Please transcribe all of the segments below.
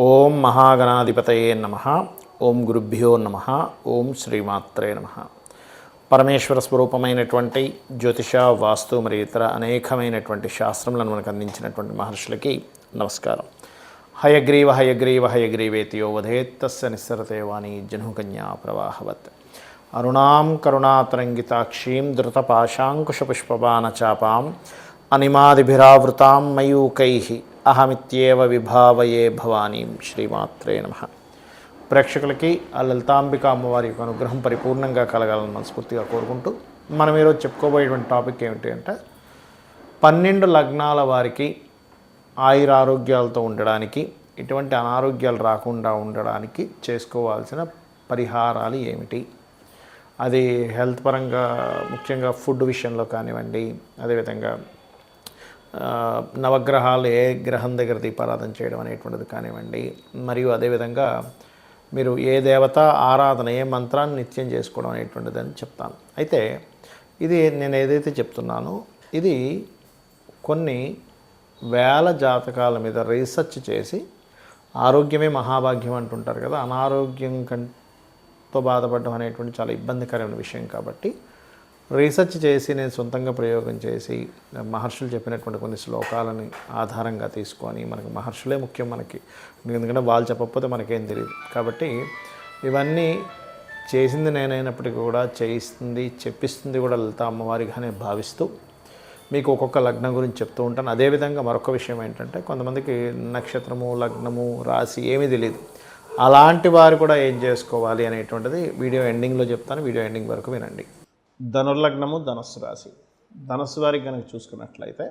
ఓం మహాగణాధిపతయే నమః. ఓం గురుభ్యో నమః. ఓం శ్రీమాత్రే నమః. పరమేశ్వర స్వరూపమైనటువంటి జ్యోతిష, వాస్తు మరియు ఇతర అనేకమైనటువంటి శాస్త్రములను మనకు అందించినటువంటి మహర్షులకి నమస్కారం. హయగ్రీవ హయగ్రీవ హయగ్రీవేతి యో వదేత్తస్య నిస్సరతే వాణి జహ్నుకన్యా ప్రవాహవత్. అరుణాం కరుణాతరంగితాక్షీం ధృతపాశాంకుశపుష్పబాణచాపాం అనిమాదిభిరావృతాం మయూకైః అహమిత్యేవ విభావయే భవానీం. శ్రీమాత్రే నమః. ప్రేక్షకులకి ఆ లలితాంబిక అమ్మవారి యొక్క అనుగ్రహం పరిపూర్ణంగా కలగాలని మనస్ఫూర్తిగా కోరుకుంటూ మనం ఈరోజు చెప్పుకోబోయేటువంటి టాపిక్ ఏమిటి అంటే 12 లగ్నాల వారికి ఆయురారోగ్యాలతో ఉండడానికి, ఇటువంటి అనారోగ్యాలు రాకుండా ఉండడానికి చేసుకోవాల్సిన పరిహారాలు ఏమిటి. అది హెల్త్ పరంగా ముఖ్యంగా ఫుడ్ విషయంలో కానివ్వండి, అదేవిధంగా నవగ్రహాలు ఏ గ్రహం దగ్గర దీపారాధన చేయడం అనేటువంటిది కానివ్వండి, మరియు అదేవిధంగా మీరు ఏ దేవత ఆరాధన, ఏ మంత్రాన్ని నిత్యం చేసుకోవడం అనేటువంటిది అని చెప్తాను. అయితే ఇది నేను ఏదైతే చెప్తున్నానో ఇది కొన్ని వేల జాతకాల మీద రీసెర్చ్ చేసి, ఆరోగ్యమే మహాభాగ్యం అంటుంటారు కదా, అనారోగ్యం కంతో బాధపడడం అనేటువంటి చాలా ఇబ్బందికరమైన విషయం కాబట్టి రీసెర్చ్ చేసి నేను సొంతంగా ప్రయోగం చేసి మహర్షులు చెప్పినటువంటి కొన్ని శ్లోకాలని ఆధారంగా తీసుకొని, మనకు మహర్షులే ముఖ్యం మనకి, ఎందుకంటే వాళ్ళు చెప్పకపోతే మనకేం తెలియదు. కాబట్టి ఇవన్నీ చేసింది నేనైనప్పటికీ కూడా చెప్పిస్తుంది కూడా లలిత అమ్మవారిగానే భావిస్తూ మీకు ఒక్కొక్క లగ్నం గురించి చెప్తూ ఉంటాను. అదేవిధంగా మరొక విషయం ఏంటంటే, కొంతమందికి నక్షత్రము, లగ్నము, రాశి ఏమీ తెలియదు. అలాంటి వారు కూడా ఏం చేసుకోవాలి అనేటువంటిది వీడియో ఎండింగ్లో చెప్తాను. వీడియో ఎండింగ్ వరకు వినండి. ధనుర్లగ్నము, ధనస్సు రాశి. ధనస్సు వారికి కనుక చూసుకున్నట్లయితే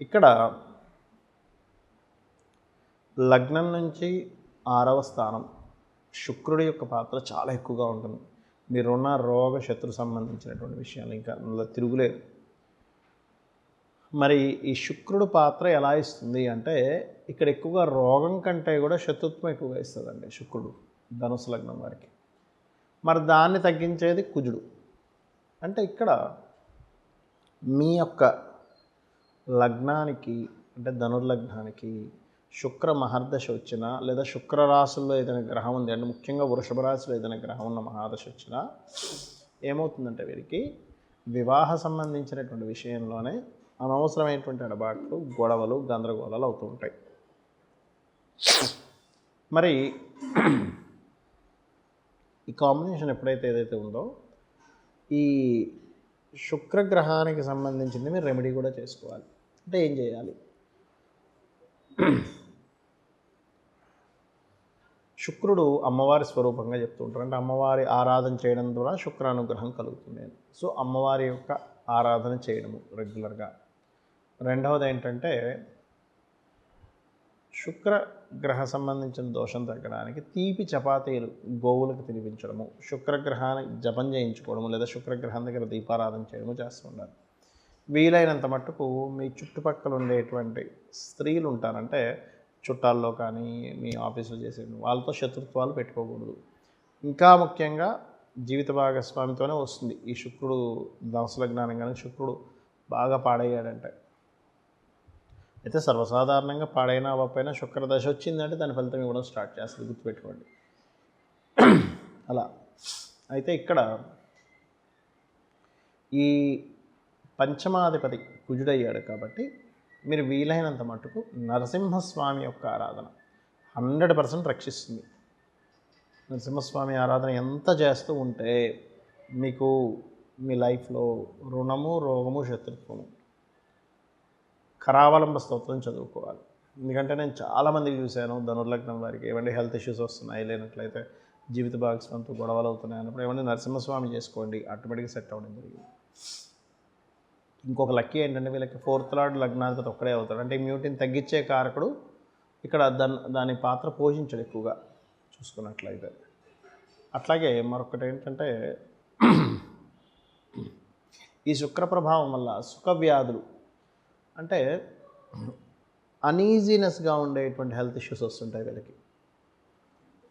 ఇక్కడ లగ్నం నుంచి 6వ స్థానం శుక్రుడి యొక్క పాత్ర చాలా ఎక్కువగా ఉంటుంది. మీరున్న రోగ శత్రు సంబంధించినటువంటి విషయాలు ఇంకా అందులో తిరుగులేదు. మరి ఈ శుక్రుడు పాత్ర ఎలా ఇస్తుంది అంటే, ఇక్కడ ఎక్కువగా రోగం కంటే కూడా శత్రుత్వం ఎక్కువగా ఇస్తుందండి శుక్రుడు ధనుసు లగ్నం వారికి. మరి దాన్ని తగ్గించేది కుజుడు. అంటే ఇక్కడ మీ యొక్క లగ్నానికి, అంటే ధనుర్లగ్నానికి శుక్ర మహర్దశ వచ్చినా, లేదా శుక్ర రాశుల్లో ఏదైనా గ్రహం ఉంది అంటే ముఖ్యంగా వృషభ రాశిలో ఏదైనా గ్రహం ఉన్న మహాదశ వచ్చినా ఏమవుతుందంటే, వీరికి వివాహ సంబంధించినటువంటి విషయంలోనే అనవసరమైనటువంటి ఎడబాట్లు, గొడవలు, గందరగోళాలు అవుతూ ఉంటాయి. మరి ఈ కాంబినేషన్ ఎప్పుడైతే ఏదైతే ఉందో, ఈ శుక్రగ్రహానికి సంబంధించింది మీరు రెమెడీ కూడా చేసుకోవాలి. అంటే ఏం చేయాలి? శుక్రుడు అమ్మవారి స్వరూపంగా చెప్తూ ఉంటారు. అంటే అమ్మవారి ఆరాధన చేయడం ద్వారా శుక్రానుగ్రహం కలుగుతుంది. సో అమ్మవారి యొక్క ఆరాధన చేయడము రెగ్యులర్గా. రెండవది ఏంటంటే, శుక్రగ్రహ సంబంధించిన దోషం తగ్గడానికి తీపి చపాతీలు గోవులకు తినిపించడము, శుక్రగ్రహానికి జపం చేయించుకోవడము, లేదా శుక్రగ్రహం దగ్గర దీపారాధన చేయడము చేస్తూ ఉండాలి. వీలైనంత మట్టుకు మీ చుట్టుపక్కల ఉండేటువంటి స్త్రీలు ఉంటారంటే చుట్టాల్లో కానీ మీ ఆఫీసులో చేసే వాళ్ళతో శత్రుత్వాలు పెట్టుకోకూడదు. ఇంకా ముఖ్యంగా జీవిత భాగస్వామితోనే వస్తుంది ఈ శుక్రుడు ధనుసు లగ్నానికి కానీ శుక్రుడు బాగా పాడయ్యాడంటే. అయితే సర్వసాధారణంగా పాడైనా అవ్వకపోయినా శుక్రదశ వచ్చిందంటే దాని ఫలితం ఇవ్వడం స్టార్ట్ చేస్తుంది, గుర్తుపెట్టుకోండి. అలా అయితే ఇక్కడ ఈ పంచమాధిపతి కుజుడయ్యాడు కాబట్టి మీరు వీలైనంత మటుకు నరసింహస్వామి యొక్క ఆరాధన 100% రక్షిస్తుంది. నరసింహస్వామి ఆరాధన ఎంత చేస్తూ ఉంటే మీకు మీ లైఫ్లో రుణము, రోగము, శత్రుత్వము. కరావలంబ స్తోత్రం చదువుకోవాలి. ఎందుకంటే నేను చాలామందికి చూశాను ధనుర్లగ్నం వారికి ఏమంటే హెల్త్ ఇష్యూస్ వస్తున్నాయి, లేనట్లయితే జీవిత భాగస్వామితో గొడవలు అవుతున్నాయి అన్నప్పుడు ఏమంటే నరసింహస్వామి చేసుకోండి, ఆటోమేటిక్గా సెట్ అవ్వడం జరిగింది. ఇంకొక లక్కీ ఏంటంటే, వీళ్ళకి 4th లార్డ్ లగ్నాధిపతి ఒక్కడే అవుతాడు. అంటే ఇమ్యూనిటీని తగ్గించే కారకుడు ఇక్కడ దాని పాత్ర పోషించడు ఎక్కువగా చూసుకున్నట్లయితే. అట్లాగే మరొకటి ఏంటంటే, ఈ శుక్ర ప్రభావం వల్ల సుఖ వ్యాధులు అంటే అనీజీనెస్గా ఉండేటువంటి హెల్త్ ఇష్యూస్ వస్తుంటాయి వీళ్ళకి.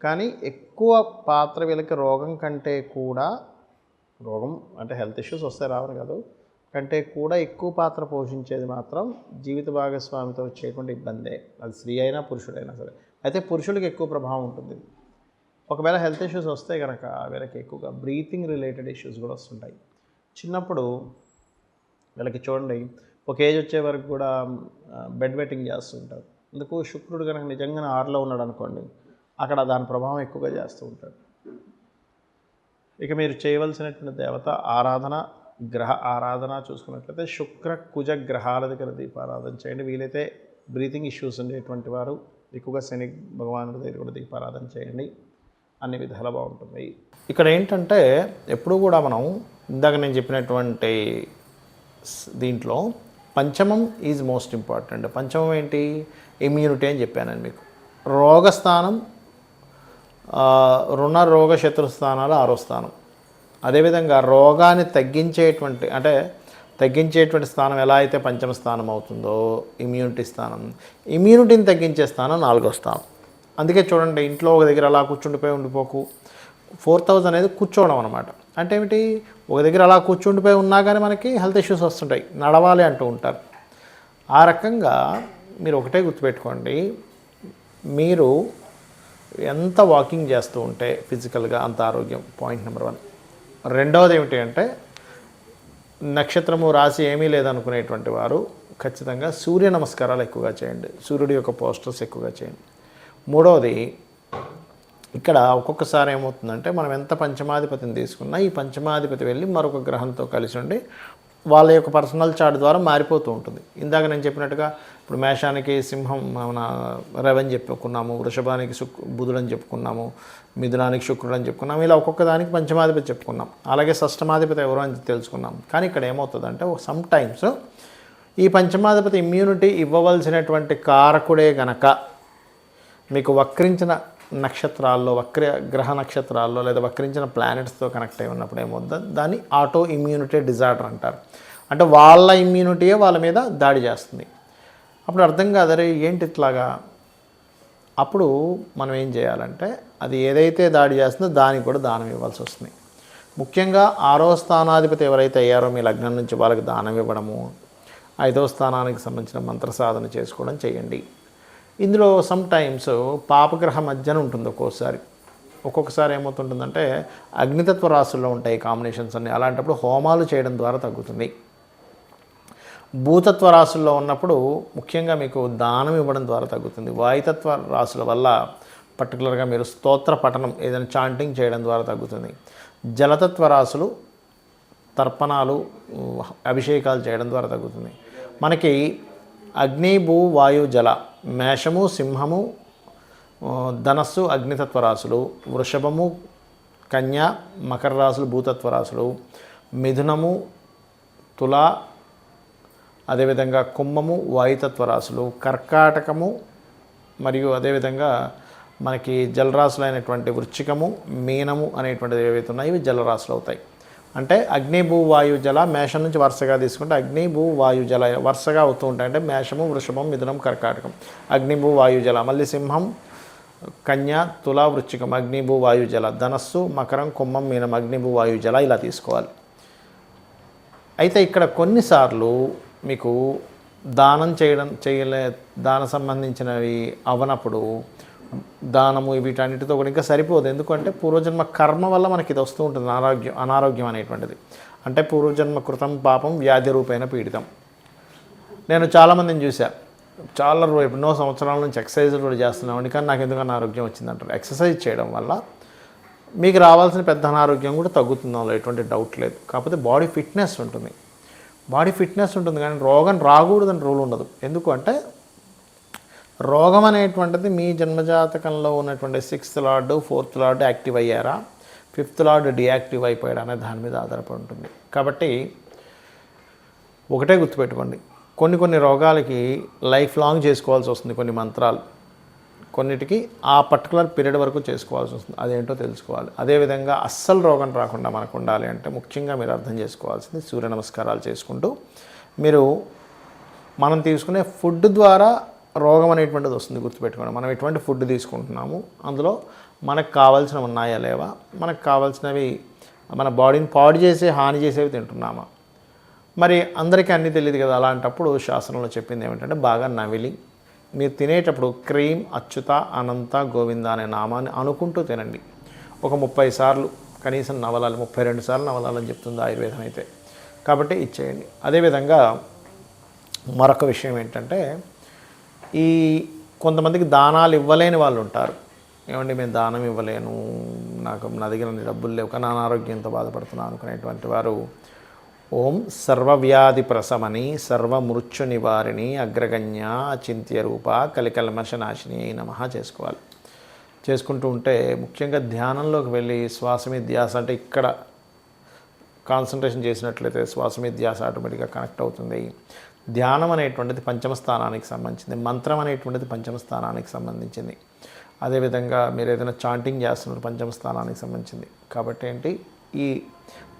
కానీ ఎక్కువ పాత్ర వీళ్ళకి రోగం కంటే కూడా, రోగం అంటే హెల్త్ ఇష్యూస్ వస్తే రావని కాదు, కంటే కూడా ఎక్కువ పాత్ర పోషించేది మాత్రం జీవిత భాగస్వామితో వచ్చేటువంటి ఇబ్బందే. అది స్త్రీ అయినా పురుషుడైనా సరే. అయితే పురుషులకి ఎక్కువ ప్రభావం ఉంటుంది. ఒకవేళ హెల్త్ ఇష్యూస్ వస్తే కనుక వీళ్ళకి ఎక్కువగా బ్రీతింగ్ రిలేటెడ్ ఇష్యూస్ కూడా వస్తుంటాయి. చిన్నప్పుడు వీళ్ళకి చూడండి, ఒక ఏజ్ వచ్చే వరకు కూడా బెడ్ వెట్టింగ్ చేస్తుంటారు. అందుకు శుక్రుడు కనుక నిజంగానే 6లో ఉన్నాడు అనుకోండి, అక్కడ దాని ప్రభావం ఎక్కువగా చేస్తూ ఉంటాడు. ఇక మీరు చేయవలసినటువంటి దేవత ఆరాధన, గ్రహ ఆరాధన చూసుకున్నట్లయితే శుక్ర కుజ గ్రహాల దగ్గర దీపారాధన చేయండి. వీలైతే బ్రీతింగ్ ఇష్యూస్ ఉండేటువంటి వారు ఎక్కువగా శని భగవానుడి దగ్గర కూడా దీపారాధన చేయండి. అన్ని విధాలు బాగుంటుంది. ఇక్కడ ఏంటంటే ఎప్పుడు కూడా మనం ఇందాక నేను చెప్పినటువంటి దీంట్లో పంచమం ఈజ్ మోస్ట్ ఇంపార్టెంట్. పంచమం ఏంటి? ఇమ్యూనిటీ అని చెప్పాను మీకు. రోగస్థానం, రుణ రోగ శత్రుస్థానాలు 6వ స్థానం. అదేవిధంగా రోగాన్ని తగ్గించేటువంటి స్థానం ఎలా అయితే పంచమ స్థానం అవుతుందో ఇమ్యూనిటీ స్థానం, ఇమ్యూనిటీని తగ్గించే స్థానం 4వ స్థానం. అందుకే చూడండి, ఇంట్లో ఒక దగ్గర అలా ఉండిపోకు. 4th హౌస్ అనేది కూర్చోవడం అనమాట. అంటే ఏమిటి? ఒక దగ్గర అలా కూర్చుండిపోయి ఉన్నా కానీ మనకి హెల్త్ ఇష్యూస్ వస్తుంటాయి, నడవాలి అంటూ ఉంటారు. ఆ రకంగా మీరు ఒకటే గుర్తుపెట్టుకోండి, మీరు ఎంత వాకింగ్ చేస్తూ ఉంటే ఫిజికల్గా అంత ఆరోగ్యం. Point number 1. రెండవది ఏమిటి అంటే, నక్షత్రము రాశి ఏమీ లేదనుకునేటువంటి వారు ఖచ్చితంగా సూర్య నమస్కారాలు ఎక్కువగా చేయండి. సూర్యుడి యొక్క పోస్టర్స్ ఎక్కువగా చేయండి. మూడవది, ఇక్కడ ఒక్కొక్కసారి ఏమవుతుందంటే, మనం ఎంత పంచమాధిపతిని తీసుకున్నా ఈ పంచమాధిపతి వెళ్ళి మరొక గ్రహంతో కలిసి ఉండి వాళ్ళ యొక్క పర్సనల్ చార్ట్ ద్వారా మారిపోతూ ఉంటుంది. ఇందాక నేను చెప్పినట్టుగా ఇప్పుడు మేషానికి సింహం మన రవి అని చెప్పుకున్నాము, వృషభానికి బుధుడు అని చెప్పుకున్నాము, మిథునానికి శుక్రుడు అని చెప్పుకున్నాము. ఇలా ఒక్కొక్క దానికి పంచమాధిపతి చెప్పుకున్నాం. అలాగే షష్టమాధిపతి ఎవరు అని తెలుసుకున్నాం. కానీ ఇక్కడ ఏమవుతుందంటే, సమ్ టైమ్స్ ఈ పంచమాధిపతి ఇమ్యూనిటీ ఇవ్వవలసినటువంటి కారకుడే గనక మీకు వక్రించిన నక్షత్రాల్లో, గ్రహ నక్షత్రాల్లో లేదా వక్రించిన ప్లానెట్స్తో కనెక్ట్ అయి ఉన్నప్పుడు ఏమవుతుంది, దాన్ని ఆటో ఇమ్యూనిటీ డిజార్డర్ అంటారు. అంటే వాళ్ళ ఇమ్యూనిటీయే వాళ్ళ మీద దాడి చేస్తుంది. అప్పుడు అర్థం కాదరే ఏంటి ఇట్లాగా. అప్పుడు మనం ఏం చేయాలంటే, అది ఏదైతే దాడి చేస్తుందో దానికి కూడా దానం ఇవ్వాల్సి వస్తుంది. ముఖ్యంగా 6వ స్థానాధిపతి ఎవరైతే అయ్యారో మీ లగ్నం నుంచి వాళ్ళకి దానం ఇవ్వడము, 5వ స్థానానికి సంబంధించిన మంత్ర సాధన చేసుకోవడం చేయండి. ఇందులో సమ్ టైమ్స్ పాపగ్రహ మధ్యన ఉంటుంది. ఒక్కొక్కసారి ఏమవుతుంటుందంటే, అగ్నితత్వ రాశుల్లో ఉంటాయి కాంబినేషన్స్ అన్నీ. అలాంటప్పుడు హోమాలు చేయడం ద్వారా తగ్గుతుంది. భూతత్వ రాశుల్లో ఉన్నప్పుడు ముఖ్యంగా మీకు దానం ఇవ్వడం ద్వారా తగ్గుతుంది. వాయుతత్వ రాశుల వల్ల పర్టికులర్గా మీరు స్తోత్ర పఠనం ఏదైనా చాంటింగ్ చేయడం ద్వారా తగ్గుతుంది. జలతత్వ రాశులు తర్పణాలు, అభిషేకాలు చేయడం ద్వారా తగ్గుతుంది. మనకి అగ్ని, భూ, వాయు, జల, మేషము, సింహము, ధనస్సు అగ్నితత్వ రాశులు, వృషభము, కన్య, మకర రాశులు భూతత్వ రాశులు, మిథునము, తుల, అదేవిధంగా కుంభము వాయుతత్వ రాశులు, కర్కాటకము మరియు అదేవిధంగా మనకి జలరాశులైనటువంటి వృశ్చికము, మీనము అనేటువంటివి ఏవైతే ఉన్నాయో ఇవి జలరాశులు అవుతాయి. అంటే అగ్ని, భూ, వాయు, జల మేషం నుంచి వరుసగా తీసుకుంటే అగ్ని, భూ, వాయు, జల వరుసగా అవుతూ ఉంటాయి. అంటే మేషము, వృషభం, మిథునం, కర్కాటకం, అగ్ని, భూ, వాయు, జల. మళ్ళీ సింహం, కన్య, తుల, వృశ్చికం, అగ్ని, భూ, వాయు, జల. ధనస్సు, మకరం, కుంభం, మీనం, అగ్ని, భూ, వాయు, జల ఇలా తీసుకోవాలి. అయితే ఇక్కడ కొన్నిసార్లు మీకు దాన సంబంధించినవి అవనప్పుడు దానము వీటన్నిటితో కూడా ఇంకా సరిపోదు. ఎందుకంటే పూర్వజన్మ కర్మ వల్ల మనకి ఇది వస్తూ ఉంటుంది అనారోగ్యం అనేటువంటిది. అంటే పూర్వజన్మ కృతం పాపం వ్యాధి రూపేణ పీడితం. నేను చాలామందిని చూశాను, చాలా ఎన్నో సంవత్సరాల నుంచి ఎక్సర్సైజులు కూడా చేస్తున్నామండి, కానీ నాకు ఎందుకు అనారోగ్యం వచ్చిందంటారు. ఎక్సర్సైజ్ చేయడం వల్ల మీకు రావాల్సిన పెద్ద అనారోగ్యం కూడా తగ్గుతుందో ఎటువంటి డౌట్ లేదు. కాకపోతే బాడీ ఫిట్నెస్ ఉంటుంది కానీ రోగం రాకూడదని రూల్ ఉండదు. ఎందుకు అంటే రోగం అనేటువంటిది మీ జన్మజాతకంలో ఉన్నటువంటి 6th lord 4th lord active అయ్యారా, 5th లార్డ్ డియాక్టివ్ అయిపోయాడా అనే దాని మీద ఆధారపడి ఉంటుంది. కాబట్టి ఒకటే గుర్తుపెట్టుకోండి, కొన్ని రోగాలకి లైఫ్ లాంగ్ చేసుకోవాల్సి వస్తుంది. కొన్ని మంత్రాలు కొన్నిటికి ఆ పర్టికులర్ పీరియడ్ వరకు చేసుకోవాల్సి వస్తుంది. అదేంటో తెలుసుకోవాలి. అదేవిధంగా అస్సలు రోగం రాకుండా మనకు ఉండాలి అంటే ముఖ్యంగా మీరు అర్థం చేసుకోవాల్సింది సూర్య నమస్కారాలు చేసుకుంటూ మనం తీసుకునే ఫుడ్ ద్వారా రోగం అనేటువంటిది వస్తుంది. గుర్తుపెట్టుకోండి, మనం ఎటువంటి ఫుడ్ తీసుకుంటున్నాము, అందులో మనకు కావాల్సినవి ఉన్నాయా లేవా, మనకు కావాల్సినవి మన బాడీని పాడు చేసే హాని చేసేవి తింటున్నామా. మరి అందరికీ అన్నీ తెలియదు కదా. అలాంటప్పుడు శాస్త్రంలో చెప్పింది ఏమిటంటే బాగా నవిలి మీరు తినేటప్పుడు క్రీం అచ్యుత అనంత గోవింద అనే నామాన్ని అనుకుంటూ తినండి. ఒక 30 సార్లు కనీసం నవలాలి, 32 సార్లు నవలాలని చెప్తుంది ఆయుర్వేదం అయితే. కాబట్టి ఇచ్చేయండి. అదేవిధంగా మరొక విషయం ఏంటంటే, ఈ కొంతమందికి దానాలు ఇవ్వలేని వాళ్ళు ఉంటారు. ఏమండి మేము దానం ఇవ్వలేను, నా దగ్గర డబ్బులు లేవు, కానీ అనారోగ్యంతో బాధపడుతున్నాను అనుకునేటువంటి వారు ఓం సర్వవ్యాధి ప్రశమని సర్వమృత్యు నివారిణి అగ్రగణ్య అచింత్య రూప కలికల్మషనాశిని నమః చేసుకోవాలి. చేసుకుంటూ ఉంటే ముఖ్యంగా ధ్యానంలోకి వెళ్ళి శ్వాస మీద ధ్యాస, అంటే ఇక్కడ కాన్సన్ట్రేషన్ చేసినట్లయితే శ్వాస మీద ధ్యాస ఆటోమేటిక్గా కనెక్ట్ అవుతుంది. ధ్యానం అనేటువంటిది పంచమ స్థానానికి సంబంధించింది, మంత్రం అనేటువంటిది పంచమ స్థానానికి సంబంధించింది. అదేవిధంగా మీరు ఏదైనా చాంటింగ్ చేస్తున్నారు పంచమ స్థానానికి సంబంధించింది. కాబట్టి ఏంటి, ఈ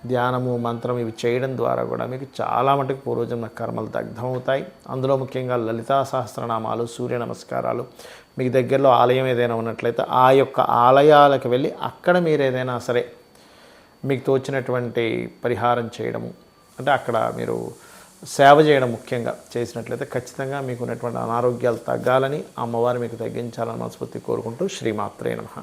ధ్యానము మంత్రం ఇవి చేయడం ద్వారా కూడా మీకు చాలా మటుకు పూర్వజన్మ కర్మలు దగ్ధమవుతాయి. అందులో ముఖ్యంగా లలితా సహస్రనామాలు, సూర్య నమస్కారాలు, మీకు దగ్గరలో ఆలయం ఏదైనా ఉన్నట్లయితే ఆ యొక్క ఆలయాలకు వెళ్ళి అక్కడ మీరు ఏదైనా సరే మీకు తోచినటువంటి పరిహారం చేయడము, అంటే అక్కడ మీరు సేవ చేయడం ముఖ్యంగా చేసినట్లయితే ఖచ్చితంగా మీకు ఉన్నటువంటి అనారోగ్యాలు తగ్గాలని, అమ్మవారు మీకు తగ్గించాలని మనస్ఫూర్తి కోరుకుంటూ శ్రీమాత్రే నమః.